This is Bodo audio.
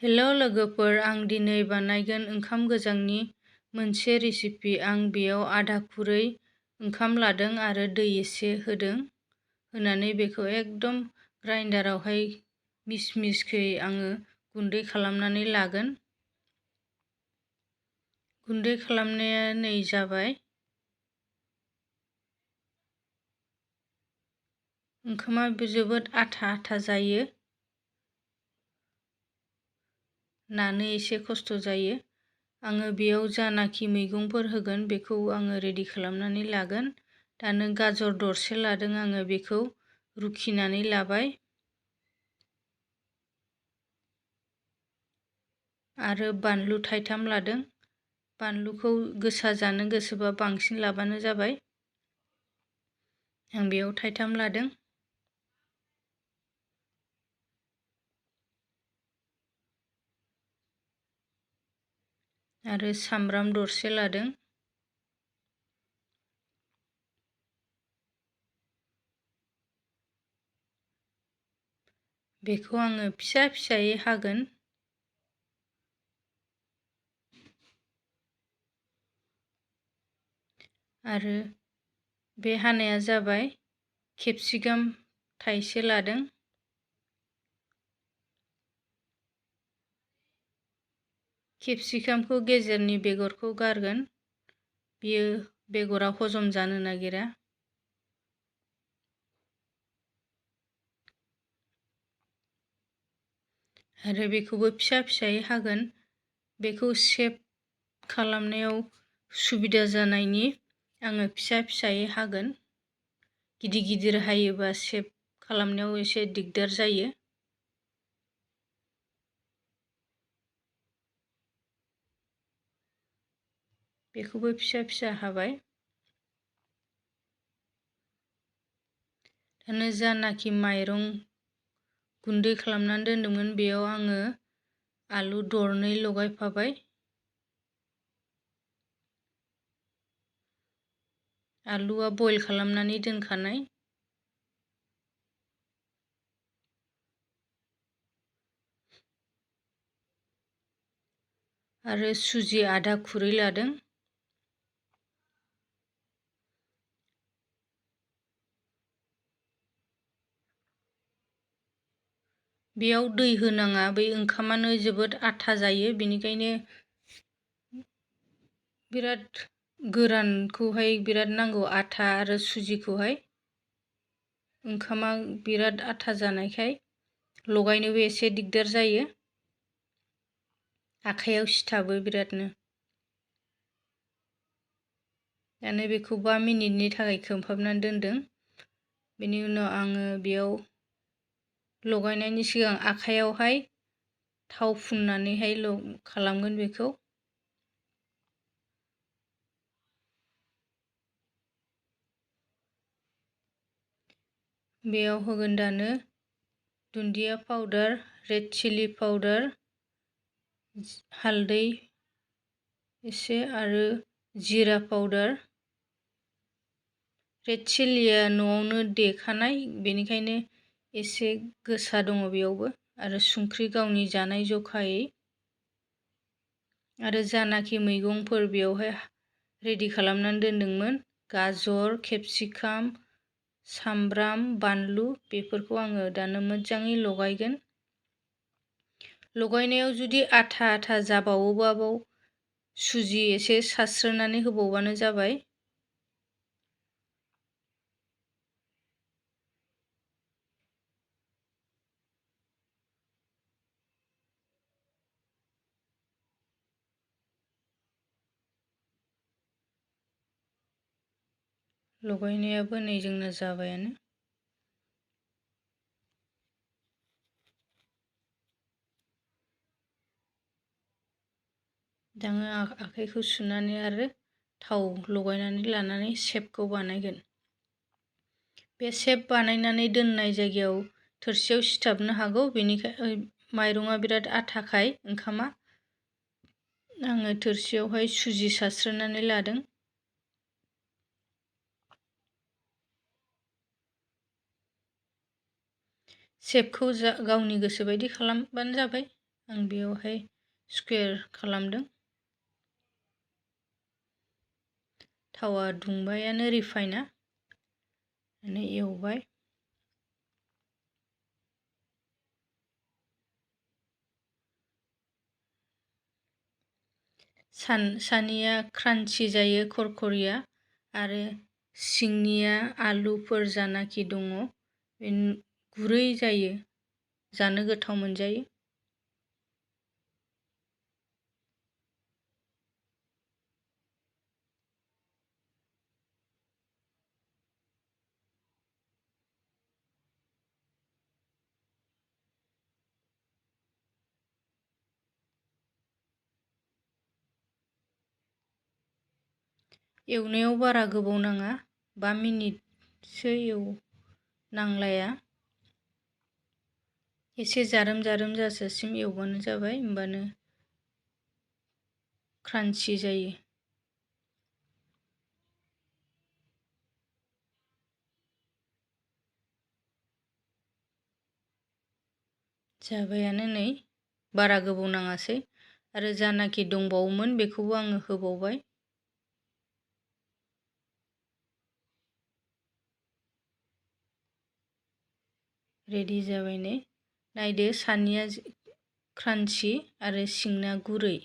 हेलौ लोगोफोर, आं दिनै बानायगोन ओंखाम गोजांनि मोनसे रेसिपि। आं बेयाव आधा खुरै ओंखाम लादों आरो दै एसे होनानै बेखौ एकदम ग्राइन्डारावहाय मिस मिसखै आङो गुन्दै खालामनानै लागोन। गुन्दै खालामनाया नै जाबाय। ओंखामा जोबोद आथा आथा जायो, नानो एसे खस्थ' जायो। आङो बेयाव जानाखि मैगंफोर होगोन बेखौ आङो रेडि खालामनानै लागोन। दानो गाजर दरसे लादों, आङो बेखौ रुखिनानै लाबाय आरो बानलु थाइथाम लादों। बानलुखौ गोसा जानो गोसोबा बांसिन लाबानो जाबाय। आं बेयाव थाइथाम लादों आरो सामब्राम दरसे लादों। बेखौ आङो फिसा फिसायै हागोन। आरो बे हानाया जाबाय केपसिकाम थाइसे लादों। केपसिकामखौ गेजेरनि बेगरखौ गारगोन, बियो बेगरा हजम जानो नागिरा। आरो बेखौबो फिसा फिसायै हागोन। बेखौ सेभ खालामनायाव सुबिदा जानायनि आङो फिसा फिसायै हागोन। गिदिर गिदिर हायोबा सेभ खालामनायाव एसे दिगदार जायो। बेखौबो फिसा फिसा हाबाय। दानो जानाखि माइरं गुन्दै खालामनानै दोन्दोंमोन बेयाव आङो आलु दरनै लगायफाबाय। आलुआ बयल खालामनानै दोनखानाय। आरो सुजि आधा खुरै लादों। बेयाव दै होनाङा, बै ओंखामानो जोबोद आथा जायो, बेनिखायनो बिराद गोरानखौहाय बिराद नांगौ, आथा आरो सुजिखौहाय। ओंखामा बिराद आथा जानायखाय लगायनोबो एसे दिगदार जायो, आखाइयाव सिथाबो बिरादनो। दानो बेखौ 5 मिनिटनि थाखाय खोबहाबनानै दोनदों। बेनि उनाव आङो बेयाव लगायनायनि सिगां आखाइयावहाय थाव फुननानैहाय खालामगोन बेखौ। बेयाव होगोन दानो दुन्दिया पाउदार, रेड चिली पाउदार, हालदै एसे आरो जिरा पाउदार। रेड चिलिया न'आवनो देखानाय, बेनिखायनो एसे गोसा दङ बेयावबो। आरो संख्रि गावनि जानाय जखायै। आरो जानाखि मैगंफोर बेयावहाय रेडि खालामनानै दोनदोंमोन, गाजर, केपसिकाम, सामब्राम, बानलु, बेफोरखौ आङो दानो मोजाङै लगायगोन। लगायनायाव जुदि आथा आथा जाबावोबा बाव सुजि एसे सारस्रोनानै होबावबानो जाबाय। लगायनायाबो नै जोंना जाबायानो। दाङो आखाइखौ सुनानै आरो थाव लगायनानै लानानै सेपखौ बानायगोन। बे सेप बानायनानै दोननाय जायगायाव थोरसियाव सिथाबनो हागौ, बेनिखाय माइरङा बिराद आथाखाय ओंखामा। आङो थोरसियावहाय सुजि सारस्रोनानै लादों। सेपखौ गावनि गोसो बायदि खालामबानो जाबाय। आं बेयावहाय स्कुवेर खालामदों। थावा दुंबायानो रिफाइना एवबाय। सानिया क्रान्चि जायो, खरखरिया, आरो सिंनिया आलुफोर जानाखि दङ बे गुरै जायो, जानो गोथाव मोनजायो। एवनायाव बारा गोबाव नाङा, 5 मिनिटसो नांलाया। एसे जारोम जारोम जाजासिम एवबानो जाबाय, होमबानो क्रान्चि जायो। जाबायानो नै, बारा गोबाव नाङासै। आरो जानाखि दंबावोमोन बेखौबो आङो होबावबाय। रेडि जाबाय नै। नायदो, सानिया क्रान्चि आरो सिंना गुरै।